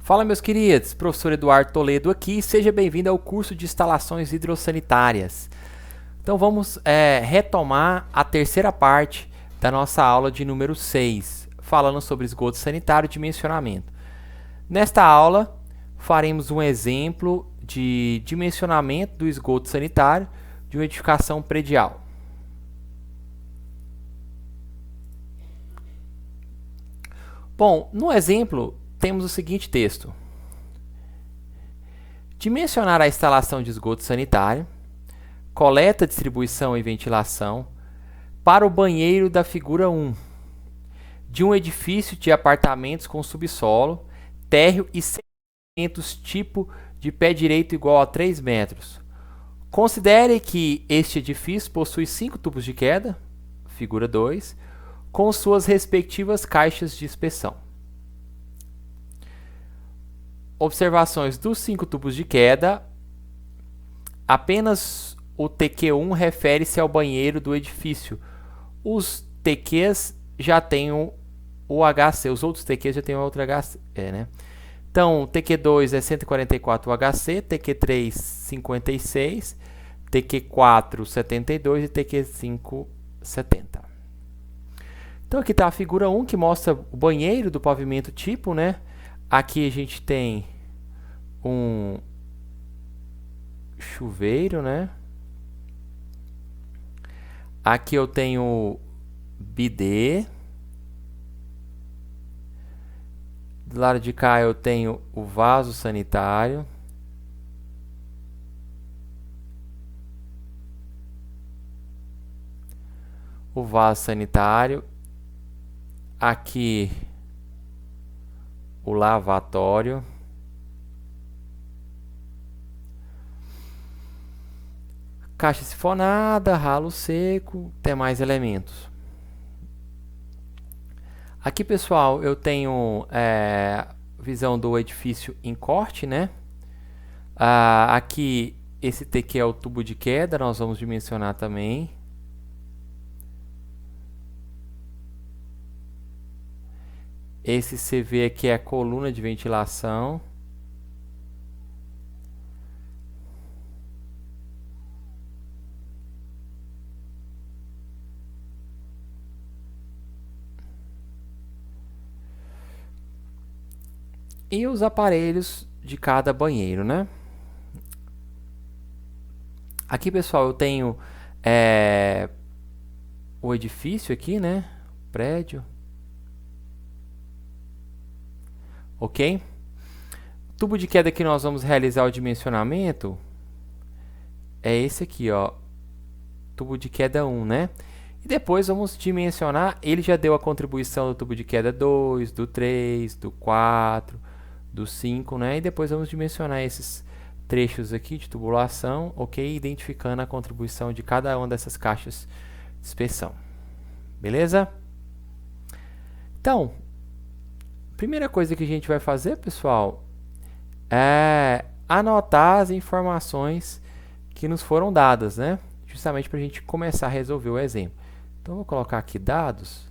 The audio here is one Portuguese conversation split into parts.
Fala, meus queridos, professor Eduardo Toledo aqui, seja bem-vindo ao curso de instalações hidrossanitárias. Então vamos retomar a terceira parte da nossa aula de número 6, falando sobre esgoto sanitário e dimensionamento. Nesta aula, faremos um exemplo de dimensionamento do esgoto sanitário de uma edificação predial. Bom, no exemplo, temos o seguinte texto. Dimensionar a instalação de esgoto sanitário, coleta, distribuição e ventilação para o banheiro da figura 1, de um edifício de apartamentos com subsolo, térreo e segmentos tipo de pé direito igual a 3 metros. Considere que este edifício possui 5 tubos de queda, figura 2, com suas respectivas caixas de inspeção. Observações dos 5 tubos de queda. Apenas o TQ1 refere-se ao banheiro do edifício. Os TQs já têm o HC, os outros TQs já têm outro HC, né? Então, TQ2 é 144 HC, TQ3 56, TQ4 72 e TQ5 70. Então aqui está a figura 1 que mostra o banheiro do pavimento tipo, né? Aqui a gente tem um chuveiro, né? Aqui eu tenho bidê. Do lado de cá eu tenho o vaso sanitário. O vaso sanitário. Aqui o lavatório. Caixa sifonada, ralo seco, tem mais elementos. Aqui, pessoal, eu tenho visão do edifício em corte, né? Aqui, esse TQ é o tubo de queda, nós vamos dimensionar também. Esse CV aqui é a coluna de ventilação. E os aparelhos de cada banheiro, né? Aqui, pessoal, eu tenho o edifício aqui, né? Prédio. Ok? Tubo de queda que nós vamos realizar o dimensionamento é esse aqui, ó. Tubo de queda 1, né? E depois vamos dimensionar, ele já deu a contribuição do tubo de queda 2, do 3, do 4, do 5, né? E depois vamos dimensionar esses trechos aqui de tubulação, ok? Identificando a contribuição de cada uma dessas caixas de inspeção. Beleza? Então, primeira coisa que a gente vai fazer, pessoal, é anotar as informações que nos foram dadas, né? Justamente para a gente começar a resolver o exemplo. Então, vou colocar aqui dados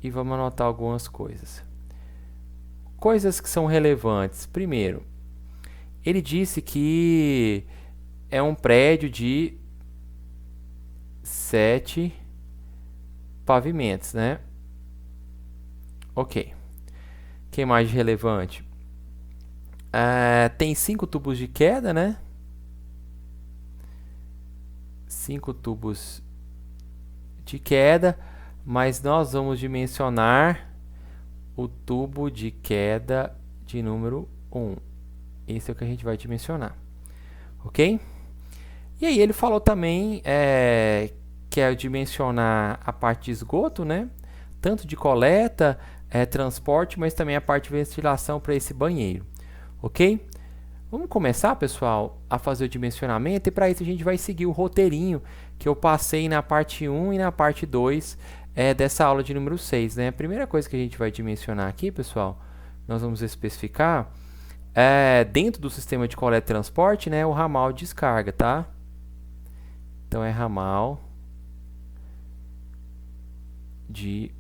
e vamos anotar algumas coisas. Coisas que são relevantes. Primeiro, ele disse que é um prédio de 7 pavimentos, né? Ok. O que mais de relevante? Tem 5 tubos de queda, né? 5 tubos de queda, mas nós vamos dimensionar o tubo de queda de número 1. Esse é o que a gente vai dimensionar. Ok? E aí ele falou também que é dimensionar a parte de esgoto, né? Tanto de coleta, transporte, mas também a parte de ventilação para esse banheiro. Ok? Vamos começar, pessoal, a fazer o dimensionamento e para isso a gente vai seguir o roteirinho que eu passei na parte 1 e na parte 2 dessa aula de número 6, né? A primeira coisa que a gente vai dimensionar aqui, pessoal, nós vamos especificar dentro do sistema de coleta e transporte, né, o ramal de descarga, tá? Então é ramal de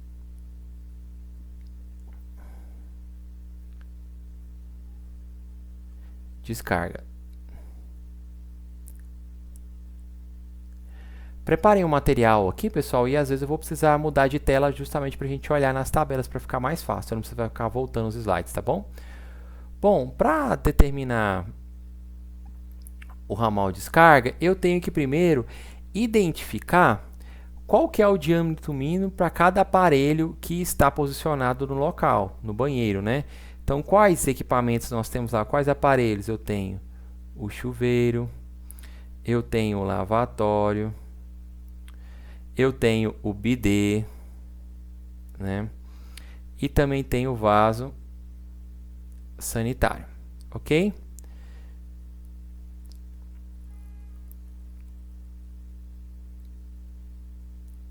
descarga. Preparem o material aqui, pessoal, e às vezes eu vou precisar mudar de tela justamente para a gente olhar nas tabelas para ficar mais fácil. Eu não precisa ficar voltando os slides, tá bom? Bom, para determinar o ramal descarga, eu tenho que primeiro identificar qual que é o diâmetro mínimo para cada aparelho que está posicionado no local, no banheiro, né? Então, quais equipamentos nós temos lá? Quais aparelhos? Eu tenho o chuveiro, eu tenho o lavatório, eu tenho o bidê, né? E também tenho o vaso sanitário, ok?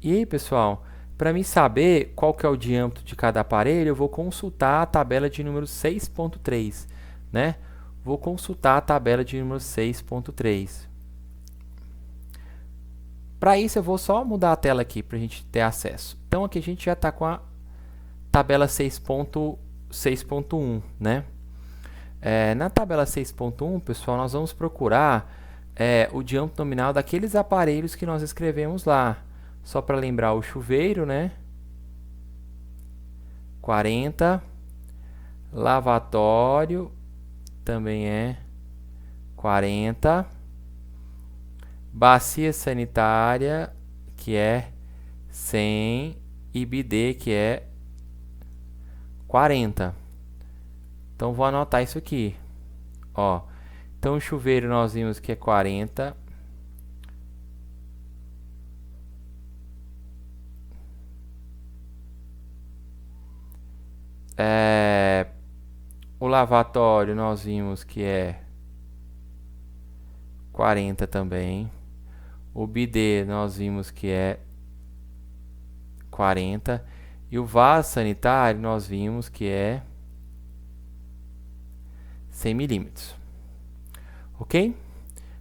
E aí, pessoal, para mim saber qual que é o diâmetro de cada aparelho, eu vou consultar a tabela de número 6.3, né? Vou consultar a tabela de número 6.3. Para isso, eu vou só mudar a tela aqui para a gente ter acesso. Então, aqui a gente já está com a tabela 6.1, né? Na tabela 6.1, pessoal, nós vamos procurar o diâmetro nominal daqueles aparelhos que nós escrevemos lá. Só para lembrar, o chuveiro, né? 40. Lavatório também é 40. Bacia sanitária, que é 100. E bidê, que é 40. Então, vou anotar isso aqui. Ó. Então, o chuveiro nós vimos que é 40. O lavatório nós vimos que é 40 também. O bidê nós vimos que é 40. E o vaso sanitário nós vimos que é 100 milímetros. Ok?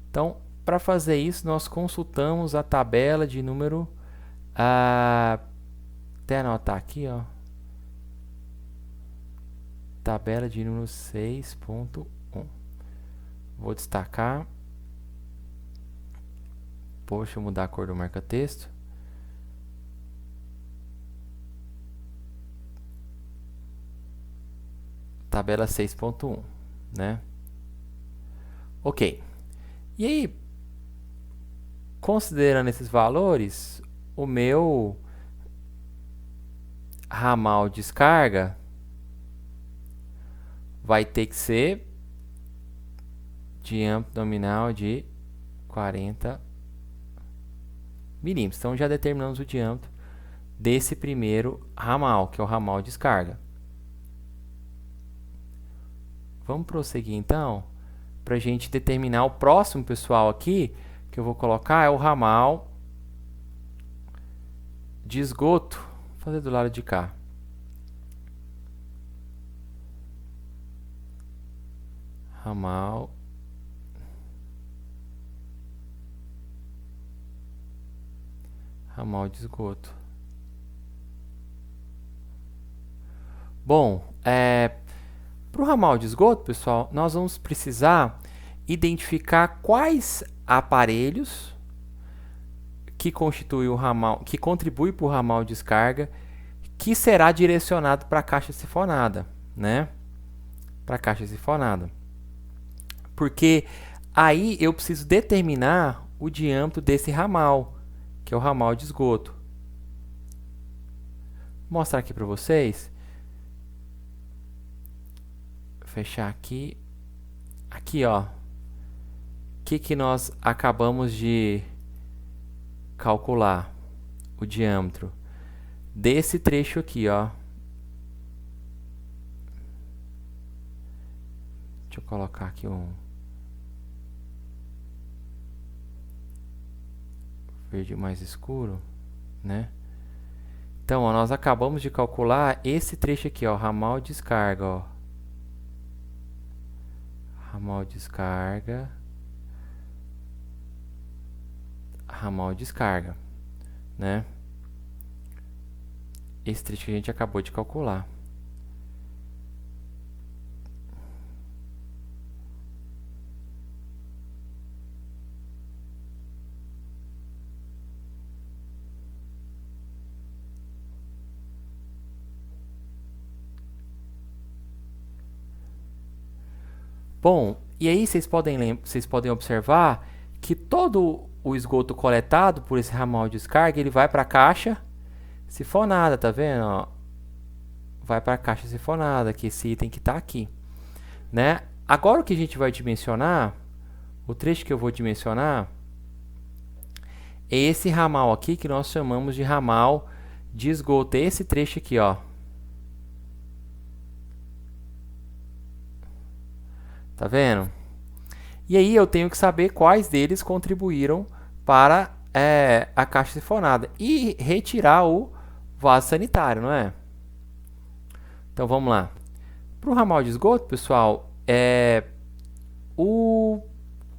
Então, para fazer isso, nós consultamos a tabela de número... até anotar aqui, ó. Tabela de número 6.1. Vou destacar. Deixa eu mudar a cor do marca-texto. Tabela 6.1, né? Ok. E aí, considerando esses valores, o meu ramal descarga vai ter que ser diâmetro nominal de 40 milímetros. Então, já determinamos o diâmetro desse primeiro ramal, que é o ramal descarga. Vamos prosseguir, então, para a gente determinar o próximo, pessoal, aqui, que eu vou colocar, é o ramal de esgoto. Vou fazer do lado de cá. Ramal de esgoto. Bom, para o ramal de esgoto, pessoal, nós vamos precisar identificar quais aparelhos que constituem o ramal, que contribuem para o ramal de descarga, que será direcionado para a caixa sifonada, né? Para a caixa sifonada. Porque aí eu preciso determinar o diâmetro desse ramal, que é o ramal de esgoto. Vou mostrar aqui para vocês. Fechar aqui. Aqui, ó. O que nós acabamos de calcular? O diâmetro desse trecho aqui, ó. Deixa eu colocar aqui um verde mais escuro, né? Então, ó, nós acabamos de calcular esse trecho aqui, ó, ramal descarga, ó. Ramal descarga. Ramal descarga, né? Esse trecho que a gente acabou de calcular. Bom, e aí vocês podem observar que todo o esgoto coletado por esse ramal de descarga, ele vai para a caixa sifonada, tá vendo? Ó, vai para a caixa sifonada, que esse item que está aqui, né? Agora o que a gente vai dimensionar, o trecho que eu vou dimensionar, é esse ramal aqui que nós chamamos de ramal de esgoto. É esse trecho aqui, ó. Tá vendo? E aí eu tenho que saber quais deles contribuíram para a caixa sifonada e retirar o vaso sanitário, não é? Então vamos lá. Para o ramal de esgoto, pessoal,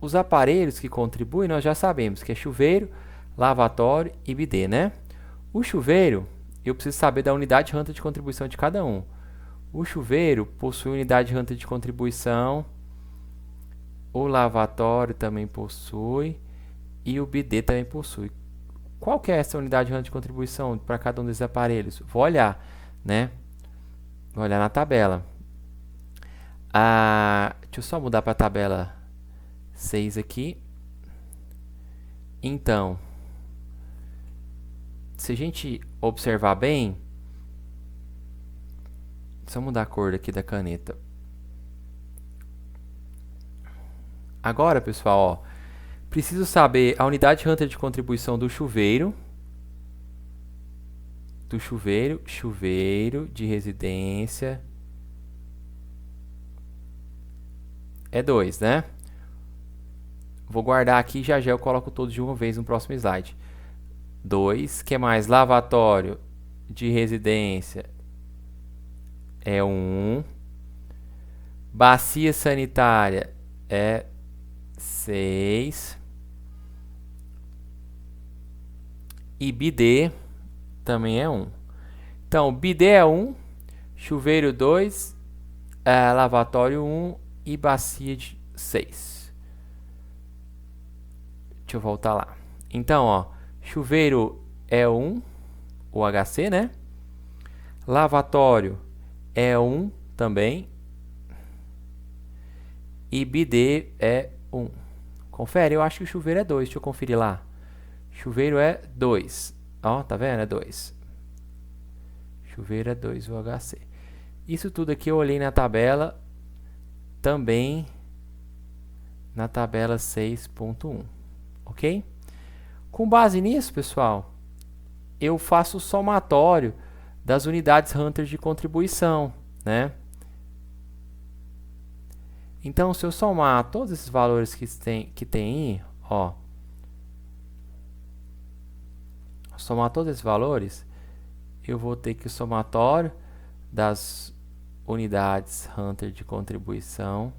os aparelhos que contribuem nós já sabemos que é chuveiro, lavatório e bidê, né? O chuveiro, eu preciso saber da unidade Hunter de contribuição de cada um. O chuveiro possui unidade Hunter de contribuição, o lavatório também possui e o bidê também possui. Qual que é essa unidade Hunter de contribuição para cada um desses aparelhos? Vou olhar, né? Vou olhar na tabela. Deixa eu só mudar para a tabela 6 aqui. Então, se a gente observar bem, só mudar a cor aqui da caneta. Agora, pessoal, ó, preciso saber a unidade Hunter de contribuição do chuveiro. Chuveiro de residência é 2, né? Vou guardar aqui e já eu coloco todos de uma vez no próximo slide. 2, que mais? Lavatório de residência é 1. Bacia sanitária é 6. E bidê também é 1. Então, bidê é 1, chuveiro 2, lavatório 1 e bacia de 6. Deixa eu voltar lá. Então, ó, chuveiro é 1, o HC, né? Lavatório é 1 também. E bidê é 1. Confere, eu acho que o chuveiro é 2. Deixa eu conferir lá. Chuveiro é 2. Ó, tá vendo? É 2. Chuveiro é 2, o HC. Isso tudo aqui eu olhei na tabela, também na tabela 6.1. Ok? Com base nisso, pessoal, eu faço o somatório das unidades Hunter de contribuição, né? Então, se eu somar todos esses valores que tem aí, ó, somar todos esses valores, eu vou ter que o somatório das unidades Hunter de contribuição,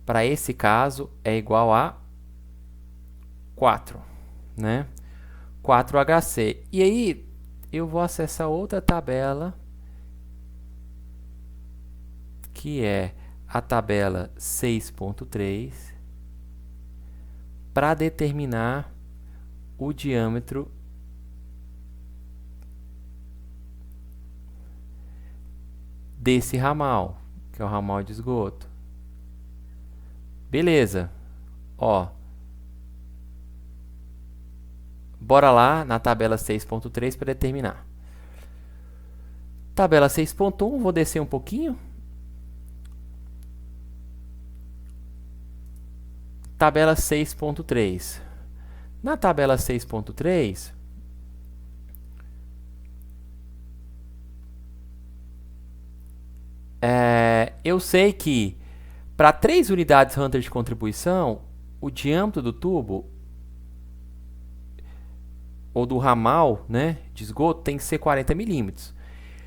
para esse caso, é igual a 4, né? 4HC. E aí, eu vou acessar outra tabela, que é a tabela 6.3, para determinar o diâmetro desse ramal, que é o ramal de esgoto. Beleza. Ó, bora lá na tabela 6.3 para determinar. Tabela 6.1, vou descer um pouquinho. Tabela 6.3. Na tabela 6.3, eu sei que para 3 unidades Hunter de contribuição, o diâmetro do tubo ou do ramal, né, de esgoto tem que ser 40 milímetros.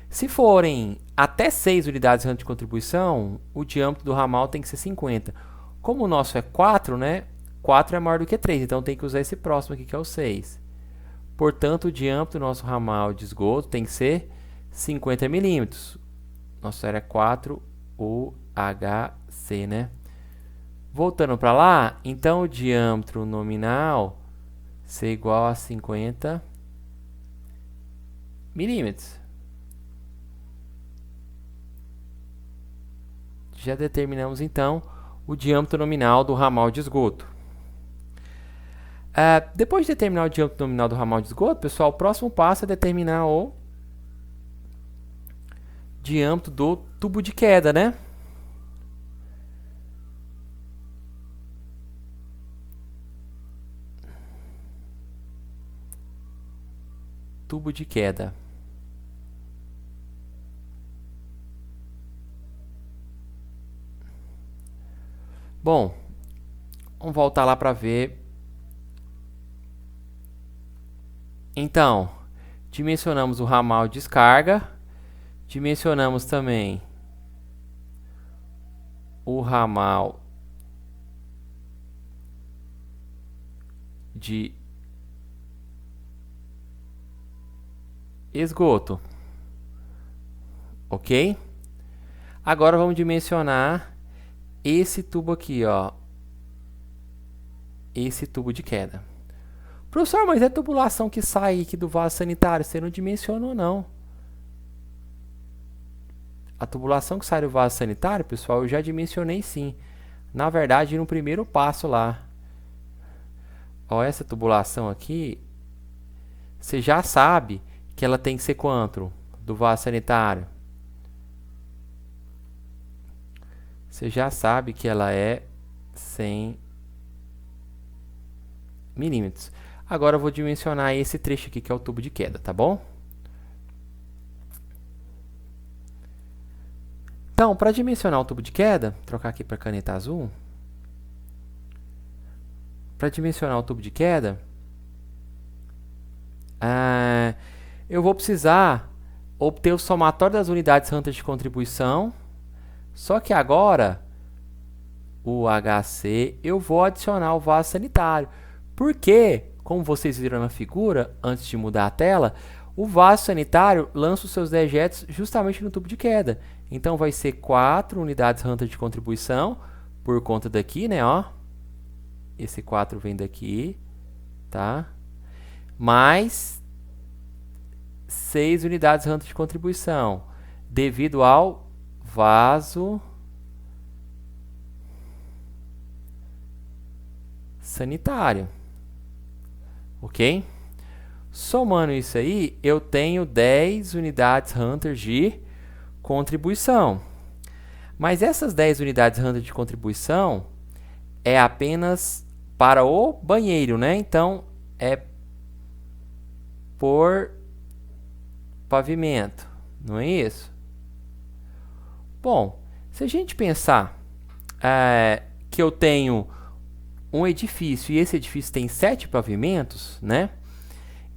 Se forem até 6 unidades Hunter de contribuição, o diâmetro do ramal tem que ser 50. Como o nosso é 4, né, 4 é maior do que 3, então tem que usar esse próximo aqui, que é o 6. Portanto, o diâmetro do nosso ramal de esgoto tem que ser 50 milímetros. Nosso era 4 UHC, né? Voltando para lá, então o diâmetro nominal ser igual a 50 milímetros. Já determinamos então o diâmetro nominal do ramal de esgoto. Depois de determinar o diâmetro nominal do ramal de esgoto, pessoal, o próximo passo é determinar o diâmetro do tubo de queda, né? Tubo de queda. Bom, vamos voltar lá para ver. Então, dimensionamos o ramal de descarga, dimensionamos também o ramal de esgoto, ok? Agora vamos dimensionar esse tubo aqui, ó, esse tubo de queda. Professor, mas é a tubulação que sai aqui do vaso sanitário, você não dimensionou não. A tubulação que sai do vaso sanitário, pessoal, eu já dimensionei sim. Na verdade, no primeiro passo lá. Ó, essa tubulação aqui, você já sabe que ela tem que ser quanto do vaso sanitário? Você já sabe que ela é 100 milímetros. Agora eu vou dimensionar esse trecho aqui, que é o tubo de queda, tá bom? Então, para dimensionar o tubo de queda, vou trocar aqui para caneta azul. Para dimensionar o tubo de queda, eu vou precisar obter o somatório das unidades Hunter de contribuição. Só que agora, o HC, eu vou adicionar o vaso sanitário. Porque, como vocês viram na figura, antes de mudar a tela, o vaso sanitário lança os seus dejetos justamente no tubo de queda. Então, vai ser 4 unidades Hunter de contribuição, por conta daqui, né, ó. Esse 4 vem daqui, tá? Mais 6 unidades Hunter de contribuição, devido ao vaso sanitário, ok? Somando isso aí, eu tenho 10 unidades Hunter de contribuição. Mas essas 10 unidades Hunter de contribuição é apenas para o banheiro, né? Então, é por pavimento, não é isso? Bom, se a gente pensar que eu tenho um edifício e esse edifício tem 7 pavimentos, né?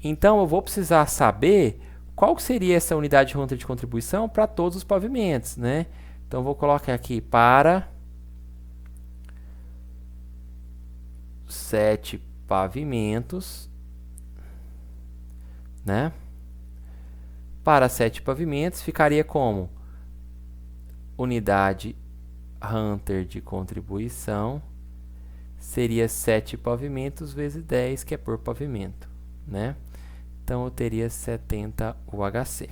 Então, eu vou precisar saber qual seria essa unidade Hunter de contribuição para todos os pavimentos, né? Então, eu vou colocar aqui para 7 pavimentos, né? Para 7 pavimentos, ficaria como unidade Hunter de contribuição seria 7 pavimentos vezes 10, que é por pavimento, né? Então, eu teria 70 UHC.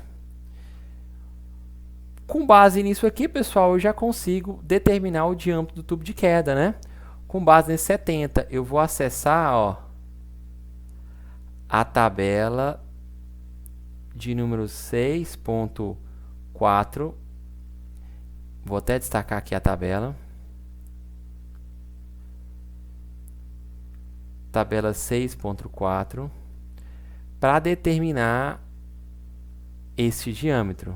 Com base nisso aqui, pessoal, eu já consigo determinar o diâmetro do tubo de queda, né? Com base nesse 70, eu vou acessar, ó, a tabela de número 6.4. Vou até destacar aqui a tabela. Tabela 6.4. Para determinar este diâmetro.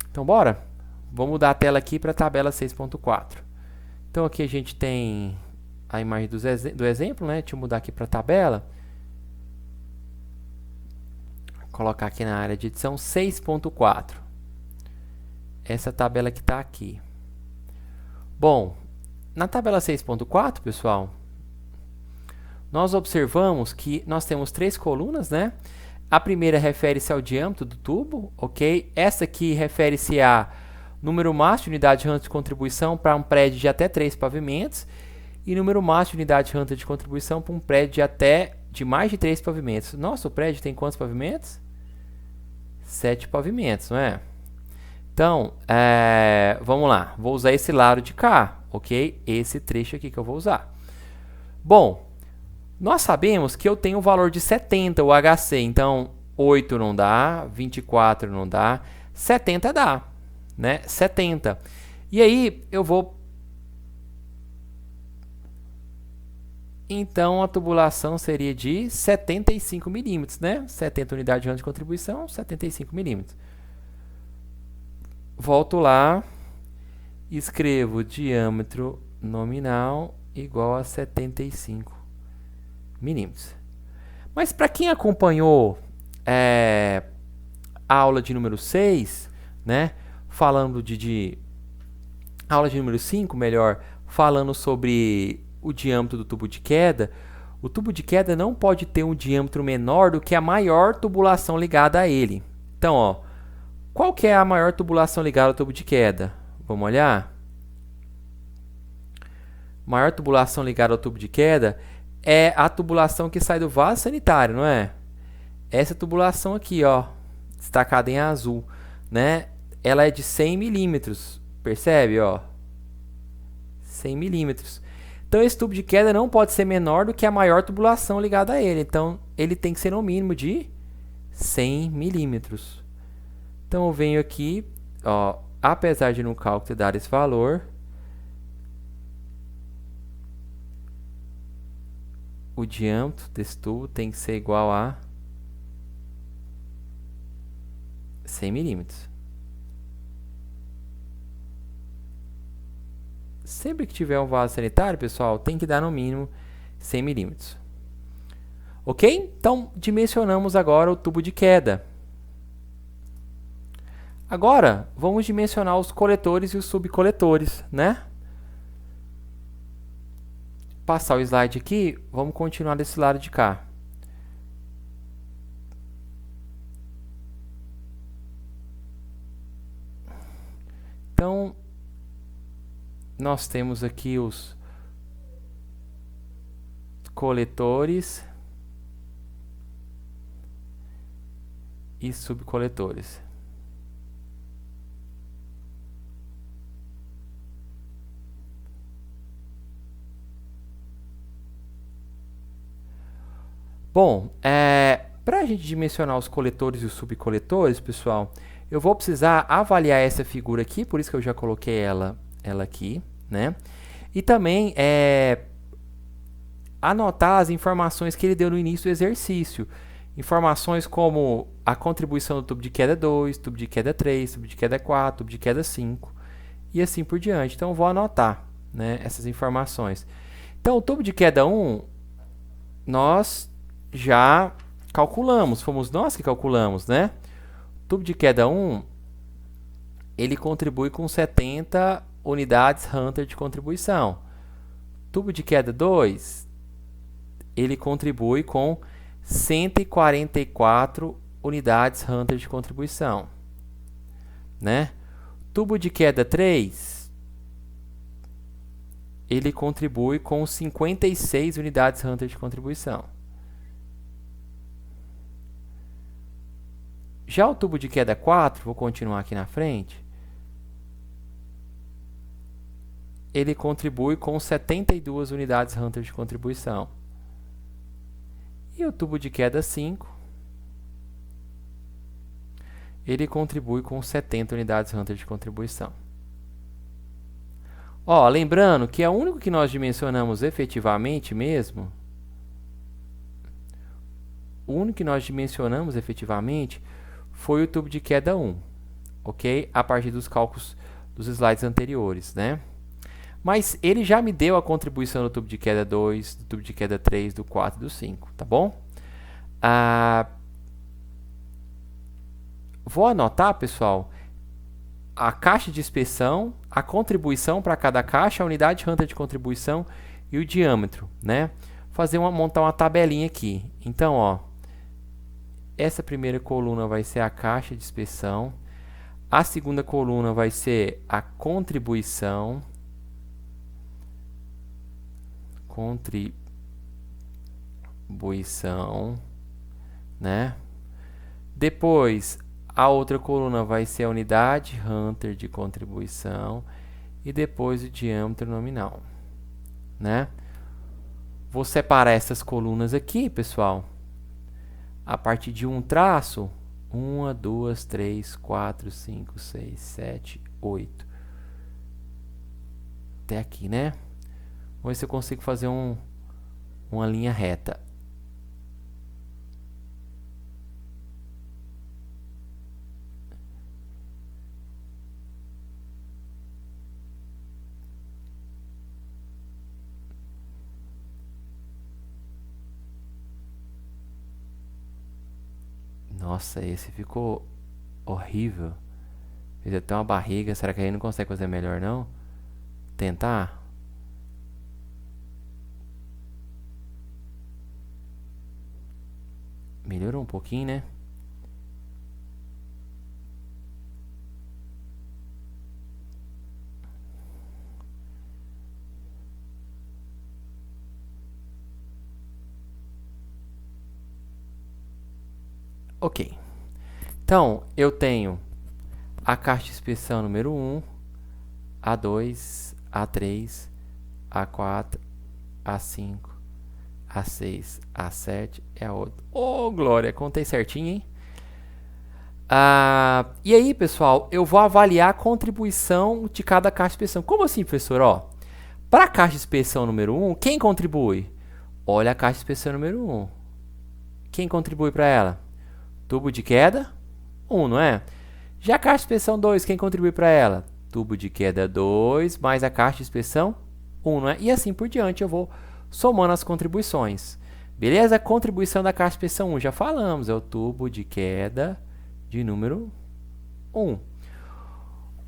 Então, bora? Vou mudar a tela aqui para a tabela 6.4. Então, aqui a gente tem a imagem do exemplo, né? Deixa eu mudar aqui para a tabela. Vou colocar aqui na área de edição 6.4. Essa tabela que está aqui. Bom, na tabela 6.4, pessoal, nós observamos que nós temos 3 colunas, né? A primeira refere-se ao diâmetro do tubo, ok? Essa aqui refere-se a número máximo de unidade Hunter de contribuição para um prédio de até 3 pavimentos e número máximo de unidade Hunter de contribuição para um prédio de mais de 3 pavimentos. Nosso prédio tem quantos pavimentos? 7 pavimentos, não é? Então, vamos lá. Vou usar esse lado de cá, ok? Esse trecho aqui que eu vou usar. Bom, nós sabemos que eu tenho o valor de 70, o HC. Então, 8 não dá, 24 não dá, 70 dá, né? 70. E aí, eu vou... Então, a tubulação seria de 75 milímetros, né? 70 unidades de ramo de contribuição, 75 milímetros. Volto lá, escrevo diâmetro nominal igual a 75 milímetros. Mas para quem acompanhou a aula de número 6, né, falando aula de número 5, melhor, falando sobre o diâmetro do tubo de queda, o tubo de queda não pode ter um diâmetro menor do que a maior tubulação ligada a ele. Então, ó, qual que é a maior tubulação ligada ao tubo de queda? Vamos olhar? Maior tubulação ligada ao tubo de queda é a tubulação que sai do vaso sanitário, não é? Essa tubulação aqui, ó, destacada em azul, né? Ela é de 100 milímetros, percebe, ó? 100 milímetros. Então, esse tubo de queda não pode ser menor do que a maior tubulação ligada a ele. Então, ele tem que ser no mínimo de 100 milímetros. Então, eu venho aqui, ó, apesar de no cálculo dar esse valor, o diâmetro desse tubo tem que ser igual a 100 milímetros. Sempre que tiver um vaso sanitário, pessoal, tem que dar no mínimo 100 milímetros. Ok? Então, dimensionamos agora o tubo de queda. Agora, vamos dimensionar os coletores e os subcoletores, né? Passar o slide aqui, vamos continuar desse lado de cá. Então, nós temos aqui os coletores e subcoletores. Bom, para a gente dimensionar os coletores e os subcoletores, pessoal, eu vou precisar avaliar essa figura aqui, por isso que eu já coloquei ela aqui, né? E também anotar as informações que ele deu no início do exercício. Informações como a contribuição do tubo de queda 2, tubo de queda 3, tubo de queda 4, tubo de queda 5 e assim por diante. Então, eu vou anotar, né, essas informações. Então, o tubo de queda 1, nós já calculamos, fomos nós que calculamos, né? O tubo de queda 1, ele contribui com 70 unidades Hunter de contribuição. Tubo de queda 2, ele contribui com 144 unidades Hunter de contribuição, né? Tubo de queda 3, ele contribui com 56 unidades Hunter de contribuição. Já o tubo de queda 4, vou continuar aqui na frente, ele contribui com 72 unidades Hunter de contribuição. E o tubo de queda 5, ele contribui com 70 unidades Hunter de contribuição. Ó, lembrando que é o único que nós dimensionamos efetivamente mesmo, o único que nós dimensionamos efetivamente foi o tubo de queda 1, ok? A partir dos cálculos dos slides anteriores, né? Mas ele já me deu a contribuição do tubo de queda 2, do tubo de queda 3, do 4 e do 5, tá bom? Vou anotar, pessoal, a caixa de inspeção, a contribuição para cada caixa, a unidade Hunter de contribuição e o diâmetro, né? Montar uma tabelinha aqui. Então, ó, essa primeira coluna vai ser a caixa de inspeção, a segunda coluna vai ser a contribuição, né? Depois, A outra coluna vai ser a unidade Hunter de contribuição e depois o diâmetro nominal, né? Vou separar essas colunas aqui, pessoal, a partir de um traço. 1, 2, 3, 4, 5, 6, 7, 8. Até aqui, né? Vamos ver se eu consigo fazer uma linha reta. Nossa, esse ficou horrível. Fez até uma barriga. Será que aí não consegue fazer melhor, não? Tentar? Melhorou um pouquinho, né? Ok. Então, eu tenho a caixa de inspeção número 1, A2, A3, A4, A5, A6, A7 é a outra. Ô, glória, contei certinho, hein? E aí, pessoal, eu vou avaliar a contribuição de cada caixa de inspeção. Como assim, professor? Ó, para a caixa de inspeção número 1, quem contribui? Olha a caixa de inspeção número 1. Quem contribui para ela? Tubo de queda, 1, não é? Já a caixa de inspeção 2, quem contribui para ela? Tubo de queda 2, mais a caixa de inspeção 1, não é? E assim por diante eu vou somando as contribuições. Beleza? A contribuição da caixa de inspeção 1, já falamos, é o tubo de queda de número 1.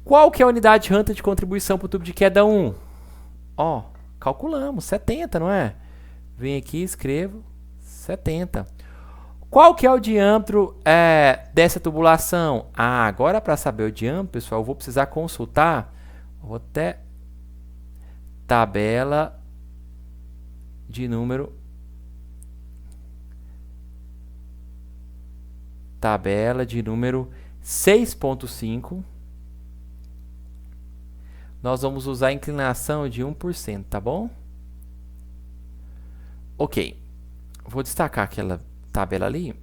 Qual que é a unidade Hunter de contribuição para o tubo de queda 1? Ó, calculamos, 70, não é? Venho aqui, escrevo 70. Qual que é o diâmetro dessa tubulação? Agora para saber o diâmetro, pessoal, eu vou precisar consultar, vou até tabela de número 6.5. Nós vamos usar a inclinação de 1%, tá bom? Ok. Vou destacar aquela tabela ali.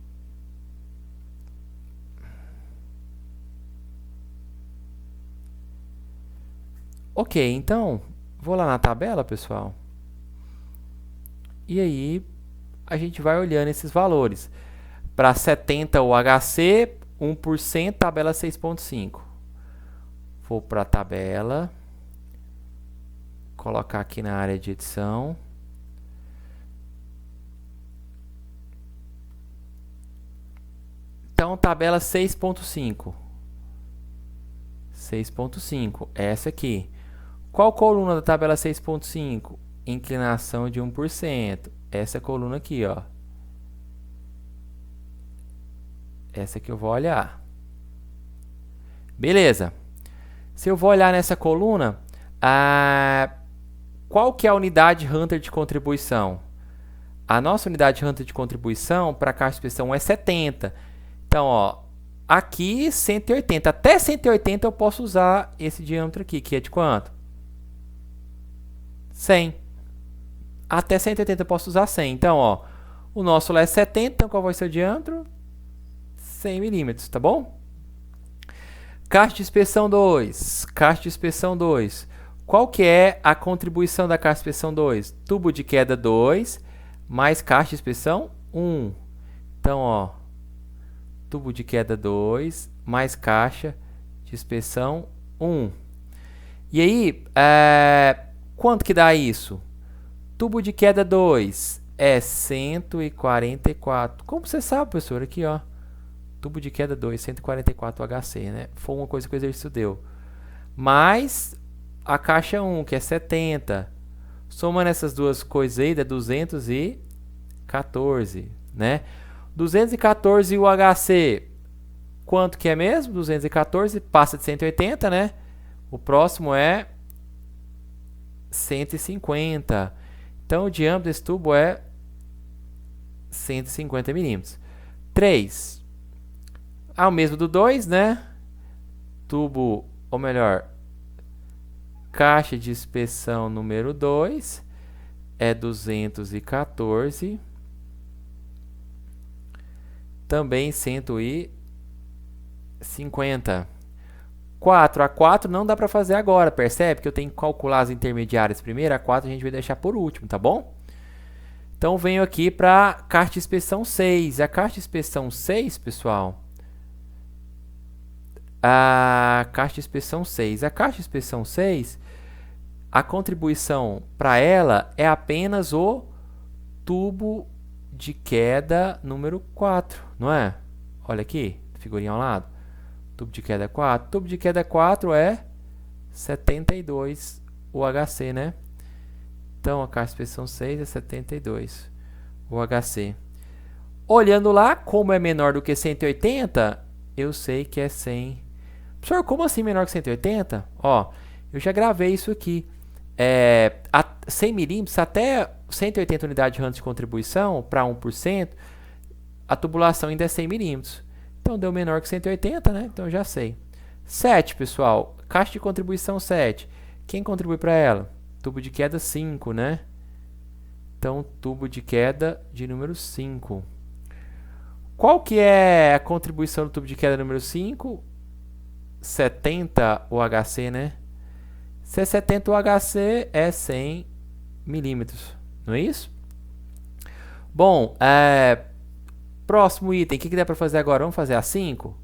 Ok, então, vou lá na tabela, pessoal. E aí, a gente vai olhando esses valores. Para 70 o HC, 1%, tabela 6.5. Vou para a tabela. Colocar aqui na área de edição. Então, tabela 6.5. 6.5, essa aqui. Qual coluna da tabela 6.5? Inclinação de 1%. Essa coluna aqui, ó. Essa que eu vou olhar. Beleza. Se eu vou olhar nessa coluna, qual que é a unidade Hunter de contribuição? A nossa unidade Hunter de contribuição para a caixa de inspeção é 70. Então, ó, aqui 180. Até 180 eu posso usar esse diâmetro aqui, que é de quanto? 100. Até 180 eu posso usar 100. Então, ó, o nosso lá é 70, então qual vai ser o diâmetro? 100 milímetros, tá bom? Caixa de inspeção 2. Caixa de inspeção 2. Qual que é a contribuição da caixa de inspeção 2? Tubo de queda 2, mais caixa de inspeção 1. Então, ó, tubo de queda 2, mais caixa de inspeção 1. E aí, quanto que dá isso? Tubo de queda 2 é 144. Como você sabe, professor? Aqui, ó. Tubo de queda 2, 144 HC, né? Foi uma coisa que o exercício deu. Mais a caixa 1, que é 70. Somando essas duas coisas aí, dá 214, né? 214 e o HC, quanto que é mesmo? 214 passa de 180, né? O próximo é 150. Então, o diâmetro desse tubo é 150 milímetros. 3. o mesmo do 2, né? Tubo, ou melhor, caixa de inspeção número 2 é 214. Também 150. 4. A 4 não dá para fazer agora, percebe? Que eu tenho que calcular as intermediárias primeiro. A 4 a gente vai deixar por último, tá bom? Então, venho aqui para a caixa de inspeção 6. A caixa de inspeção 6, pessoal... A caixa de inspeção 6. A caixa de inspeção 6, a contribuição para ela é apenas o tubo de queda número 4, não é? Olha aqui, figurinha ao lado. Tubo de queda 4. Tubo de queda 4 é 72 UHC, né? Então, a caixa de inspeção 6 é 72 UHC. Olhando lá, como é menor do que 180, eu sei que é 100. Professor, como assim menor que 180? Ó, eu já gravei isso aqui. 100 milímetros até 180 unidades de Hz de contribuição para 1%, a tubulação ainda é 100 milímetros. Então, deu menor que 180, né? Então, eu já sei. 7, pessoal. Caixa de contribuição 7. Quem contribui para ela? Tubo de queda 5, né? Então, tubo de queda de número 5. Qual que é a contribuição do tubo de queda número 5? 70 UHC, né? Se é 70 UHC, é 100 milímetros, não é isso? Bom, próximo item, o que dá para fazer agora? Vamos fazer a 5?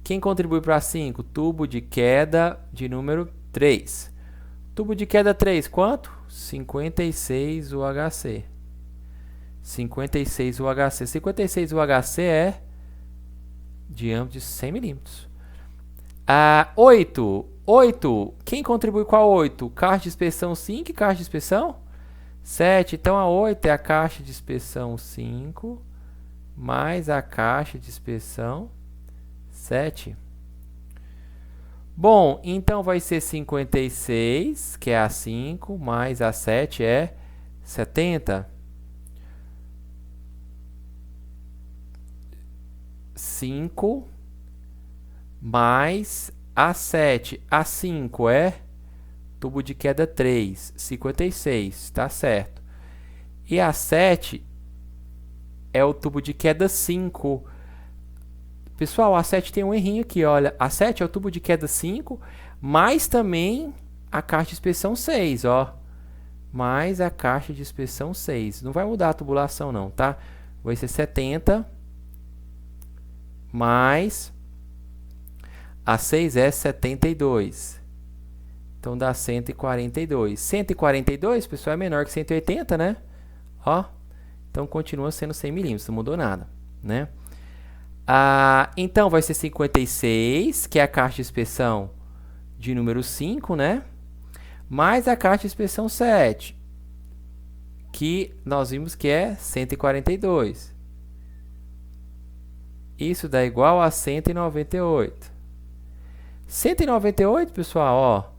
Quem contribui para a 5? Tubo de queda de número 3. Tubo de queda 3, quanto? 56 UHC. 56 UHC. 56 UHC é diâmetro de 100 milímetros. 8. 8. Quem contribui com a 8? Caixa de inspeção 5 e caixa de inspeção 7. Então, a 8 é a caixa de inspeção 5 mais a caixa de inspeção 7. Bom, então vai ser 56, que é a 5, mais a 7 é 70. 5 mais a 7. A 5 é tubo de queda 3, 56, tá certo. E a 7 é o tubo de queda 5. Pessoal, a 7 tem um errinho aqui, olha. A 7 é o tubo de queda 5, mais também a caixa de inspeção 6, ó. Mais a caixa de inspeção 6. Não vai mudar a tubulação não, tá? Vai ser 70 mais a 6 é 72. Então dá 142. 142, pessoal, é menor que 180, né? Ó. Então continua sendo 100 milímetros, não mudou nada, né? Então vai ser 56, que é a caixa de inspeção de número 5, né? Mais a caixa de inspeção 7, que nós vimos que é 142. Isso dá igual a 198. 198, pessoal, ó,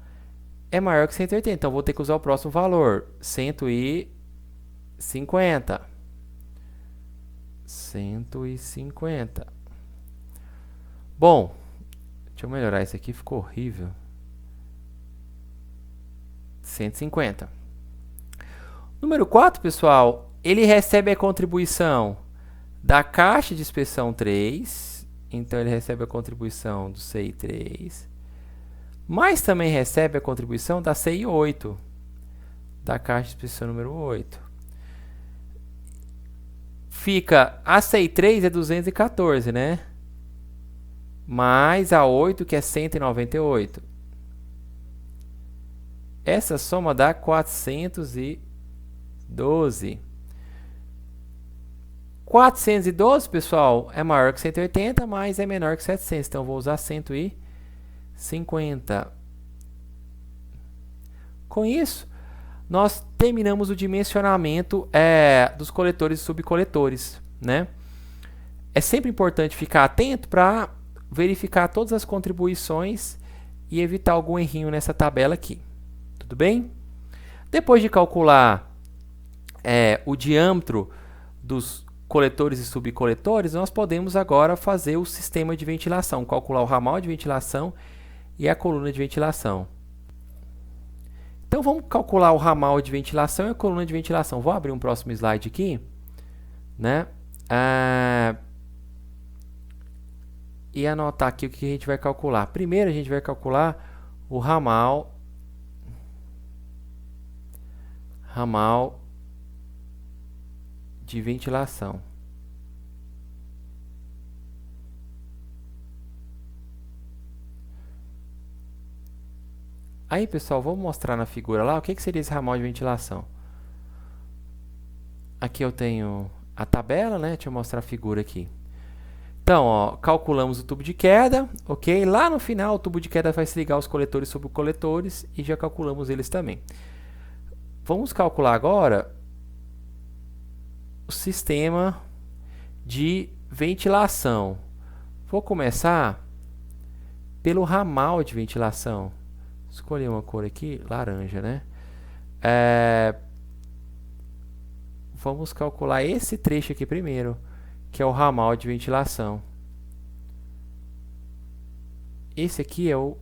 é maior que 180. Então, vou ter que usar o próximo valor. 150. 150. Bom, deixa eu melhorar isso aqui, ficou horrível. 150. Número 4, pessoal, ele recebe a contribuição da caixa de inspeção 3. Então, ele recebe a contribuição do CI 3. Mas também recebe a contribuição da CI 8. Da caixa de inspeção número 8. Fica, a CI 3 é 214, né? Mais a 8, que é 198. Essa soma dá 412. 412, pessoal, é maior que 180, mas é menor que 700. Então, vou usar 150. Com isso, nós terminamos o dimensionamento dos coletores e subcoletores, né? É sempre importante ficar atento para verificar todas as contribuições e evitar algum errinho nessa tabela aqui. Tudo bem? Depois de calcular o diâmetro dos coletores e subcoletores, nós podemos agora fazer o sistema de ventilação, calcular o ramal de ventilação e a coluna de ventilação. Então vamos calcular o ramal de ventilação e a coluna de ventilação. Vou abrir um próximo slide aqui, né? E anotar aqui o que a gente vai calcular. Primeiro a gente vai calcular o ramal de ventilação. Aí, pessoal, vamos mostrar na figura lá o que seria esse ramal de ventilação. Aqui eu tenho a tabela, né? Deixa eu mostrar a figura aqui. Então, ó, calculamos o tubo de queda, ok? Lá no final, o tubo de queda vai se ligar aos coletores e subcoletores e já calculamos eles também. Vamos calcular agora o sistema de ventilação. Vou começar pelo ramal de ventilação. Escolher uma cor aqui, laranja, né? Vamos calcular esse trecho aqui primeiro, que é o ramal de ventilação. Esse aqui é o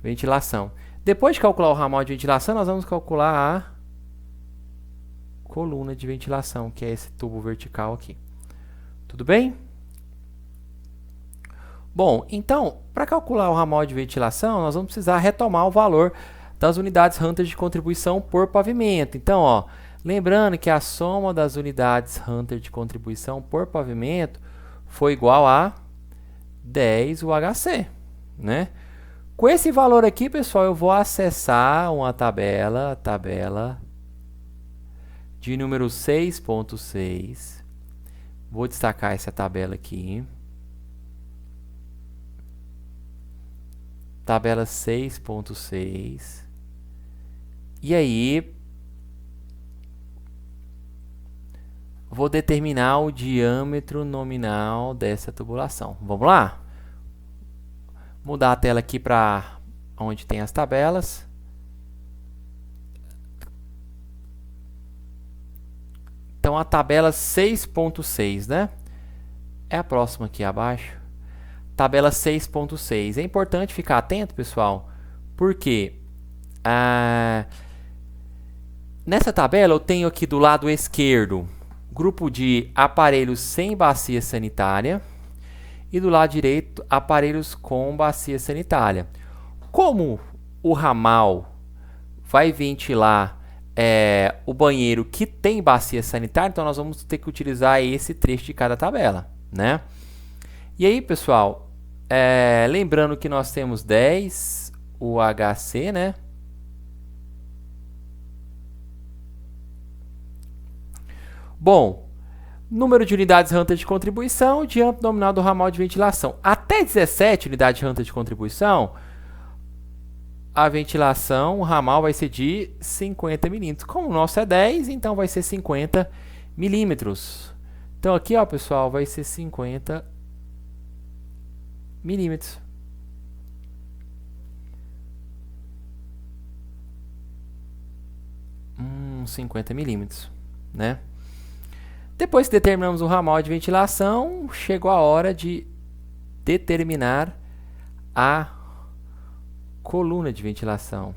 ventilação. Depois de calcular o ramal de ventilação, nós vamos calcular a coluna de ventilação, que é esse tubo vertical aqui. Tudo bem? Bom, então, para calcular o ramal de ventilação, nós vamos precisar retomar o valor das unidades Hunter de contribuição por pavimento. Então, ó, lembrando que a soma das unidades Hunter de contribuição por pavimento foi igual a 10 UHC, né? Com esse valor aqui, pessoal, eu vou acessar uma tabela de número 6.6. Vou destacar essa tabela aqui. Tabela 6.6. E aí, vou determinar o diâmetro nominal dessa tubulação. Vamos lá? Mudar a tela aqui para onde tem as tabelas. Então, a tabela 6.6, né? É a próxima aqui abaixo. Tabela 6.6. É importante ficar atento, pessoal, porque nessa tabela eu tenho aqui do lado esquerdo grupo de aparelhos sem bacia sanitária e do lado direito aparelhos com bacia sanitária. Como o ramal vai ventilar o banheiro que tem bacia sanitária, então nós vamos ter que utilizar esse trecho de cada tabela, né? E aí, pessoal, lembrando que nós temos 10 UHC, né? Bom, número de unidades Hunter de contribuição, diâmetro nominal do ramal de ventilação. Até 17 unidades Hunter de contribuição, a ventilação, o ramal vai ser de 50 milímetros. Como o nosso é 10, então vai ser 50 milímetros. Então aqui, ó, pessoal, vai ser 50 milímetros. Uns 50 milímetros, né? Depois que determinamos o ramal de ventilação, chegou a hora de determinar a coluna de ventilação.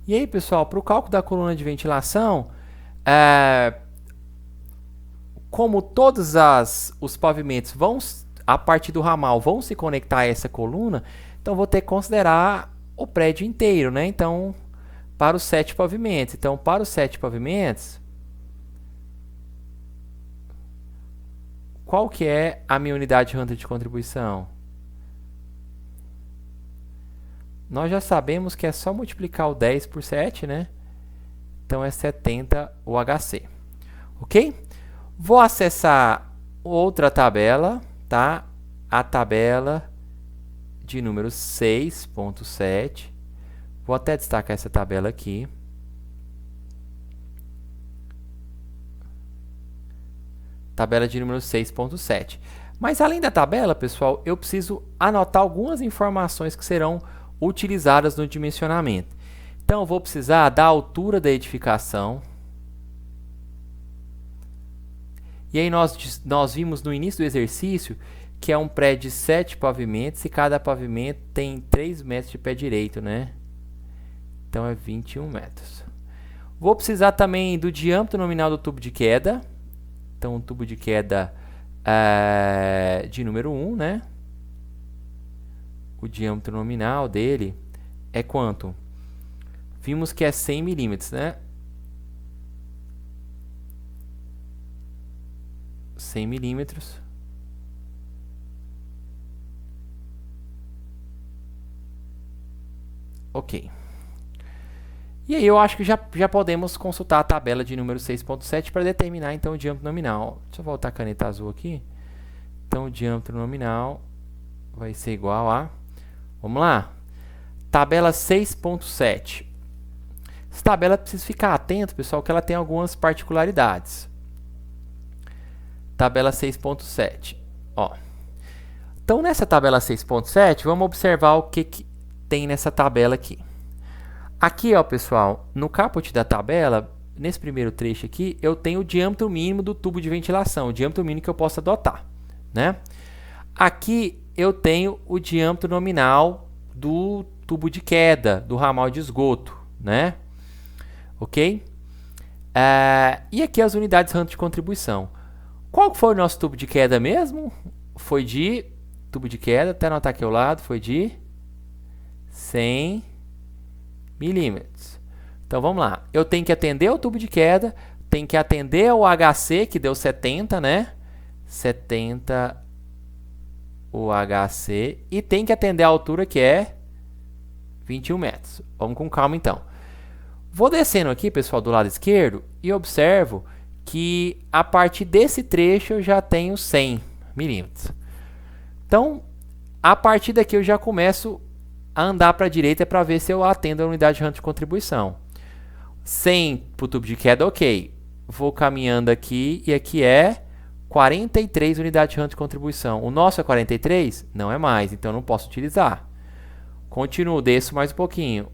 E aí, pessoal, para o cálculo da coluna de ventilação, como todos os pavimentos vão, a partir do ramal, vão se conectar a essa coluna, então vou ter que considerar o prédio inteiro, né? Então, para os 7 pavimentos. Então, para os 7 pavimentos, qual que é a minha unidade Hunter de contribuição? Nós já sabemos que é só multiplicar o 10 por 7, né? Então, é 70 UHC. Ok? Vou acessar outra tabela, tá? A tabela de número 6.7. Vou até destacar essa tabela aqui. Tabela de número 6.7. Mas além da tabela, pessoal, eu preciso anotar algumas informações que serão utilizadas no dimensionamento. Então, eu vou precisar da altura da edificação. E aí nós vimos no início do exercício que é um prédio de 7 pavimentos e cada pavimento tem 3 metros de pé direito, né? Então, é 21 metros. Vou precisar também do diâmetro nominal do tubo de queda. Então, o tubo de queda de número 1, né? O diâmetro nominal dele é quanto? Vimos que é 100 milímetros, né? 100 milímetros. Ok. E aí eu acho que já podemos consultar a tabela de número 6.7 para determinar então o diâmetro nominal. Deixa eu voltar a caneta azul aqui. Então o diâmetro nominal vai ser igual a... Vamos lá. Tabela 6.7. Essa tabela precisa ficar atento, pessoal, que ela tem algumas particularidades. Tabela 6.7. Ó. Então nessa tabela 6.7, vamos observar o que tem nessa tabela aqui. Aqui, ó, pessoal, no caput da tabela, nesse primeiro trecho aqui, eu tenho o diâmetro mínimo do tubo de ventilação, o diâmetro mínimo que eu posso adotar, né? Aqui eu tenho o diâmetro nominal do tubo de queda, do ramal de esgoto, né? Ok? E aqui as unidades Hunt de contribuição. Qual foi o nosso tubo de queda mesmo? Foi de, tubo de queda, até anotar aqui ao lado, foi de 100 milímetros. Então vamos lá. Eu tenho que atender ao tubo de queda, tenho que atender ao HC, que deu 70, né? 70 o HC, e tem que atender a altura, que é 21 metros. Vamos com calma então. Vou descendo aqui, pessoal, do lado esquerdo e observo que a partir desse trecho eu já tenho 100 milímetros. Então, a partir daqui eu já começo a andar para a direita para ver se eu atendo a unidade Hunt de contribuição. 100 para o tubo de queda, ok. Vou caminhando aqui e aqui é 43 unidades Hunt de contribuição. O nosso é 43? Não é mais, então não posso utilizar. Continuo, desço mais um pouquinho.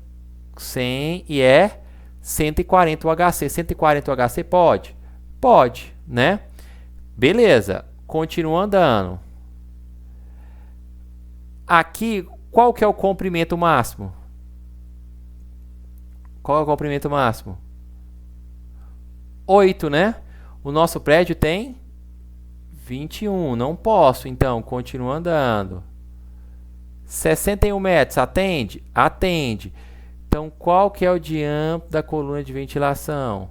100 e é 140 o HC. 140 o HC pode? Pode, né? Beleza, continuo andando. Aqui, qual que é o comprimento máximo? Qual é o comprimento máximo? 8, né? O nosso prédio tem 21, não posso, então, continuo andando. 61 metros, atende? Atende. Então, qual que é o diâmetro da coluna de ventilação?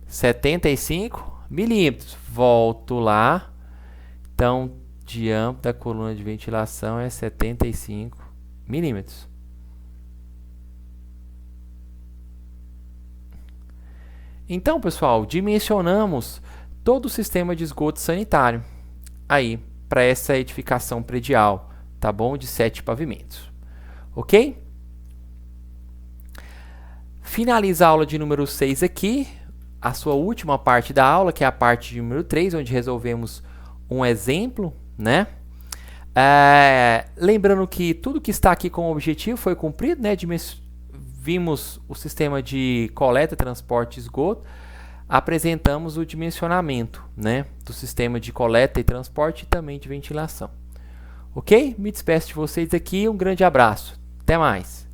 75 milímetros. Volto lá. Então, diâmetro da coluna de ventilação é 75 milímetros. Então, pessoal, dimensionamos todo o sistema de esgoto sanitário aí para essa edificação predial, tá bom? De 7 pavimentos. Ok? Finaliza a aula de número 6 aqui, a sua última parte da aula, que é a parte de número 3, onde resolvemos um exemplo, né? Lembrando que tudo que está aqui como objetivo foi cumprido, né? Vimos o sistema de coleta, transporte e esgoto, apresentamos o dimensionamento, né? Do sistema de coleta e transporte e também de ventilação. Ok? Me despeço de vocês aqui, um grande abraço. Até mais!